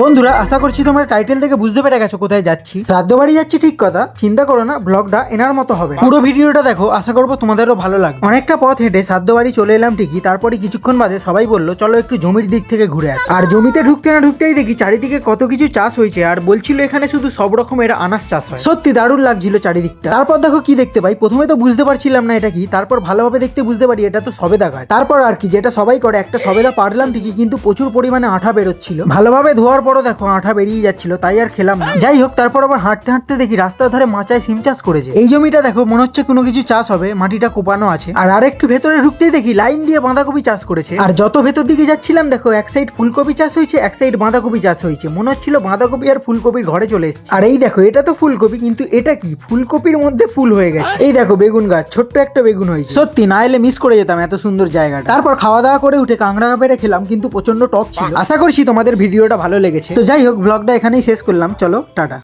বন্ধুরা আশা করছি তোমরা টাইটেল থেকে বুঝতে পেরে গেছো কোথায় যাচ্ছি। শ্রাদ্ধ বাড়ি যাচ্ছি ঠিক কথা, চিন্তা করো না ব্লগটা এনার মতো হবে। পুরো ভিডিওটা দেখো, আশা করবো তোমাদেরও ভালো লাগবে। অনেকটা পথ হেঁটে শ্রাদ্ধ বাড়ি চলে এলাম ঠিকই, তারপরে কিছুক্ষণ বাদে সবাই বললো চলো একটু জমির দিক থেকে ঘুরে আসি। আর জমিতে ঢুকতে না ঢুকতেই দেখি চারিদিকে কত কিছু চাষ হয়েছে, আর বলছিল এখানে শুধু সব রকমের আনাজ চাষ হয়। সত্যি দারুণ লাগছিল চারিদিকটা। তারপর দেখো কি দেখতে পাই, প্রথমে তো বুঝতে পারছিলাম না এটা কি, তারপর ভালোভাবে দেখতে বুঝতে পারি এটা তো সবেদা গাছ। তারপর আর কি, যেটা সবাই করে, একটা সবেদা পারলাম ঠিকই, কিন্তু প্রচুর পরিমাণে আঠা বেরোচ্ছিল। ভালোভাবে ধোয়ার পরও দেখো আঠা বেরিয়ে যাচ্ছিল, তাই আর খেলাম না। যাই হোক, তারপর আবার হাঁটতে হাঁটতে দেখি রাস্তার ধারে মাচায় সিম চাষ করেছে। এই জমিটা দেখো মনে হচ্ছে কোনো কিছু চাষ হবে, মাটিটা কোপানো আছে। আর আরেকটু ভেতরে ঢুকতেই দেখি লাইন দিয়ে বাঁধাকপি চাষ করেছে। আর যত ভেতর দিকে যাচ্ছিলাম দেখো এক সাইড ফুলকপি চাষ হয়েছে, এক সাইড বাঁধাকপি চাষ হয়েছে। মনে হচ্ছিল বাঁধাকপি আর ফুলকপির ঘরে চলে এসেছে। আর এই দেখো এটা তো ফুলকপি, কিন্তু এটা কি ফুলকপির মধ্যে ফুল হয়ে গেছে। এই দেখো বেগুন গাছ, ছোট্ট একটা বেগুন হয়েছে। সত্যি না এলে মিস করে যেতাম এত সুন্দর জায়গাটা। তারপর খাওয়া দাওয়া করে উঠে কাঁকড়া পেড়ে খেলাম, কিন্তু প্রচন্ড টক ছিল। আশা করছি তোমাদের ভিডিওটা ভালো লেগেছে। তো যাই হোক, ব্লগটা এখানেই শেষ করলাম। চলো টাটা।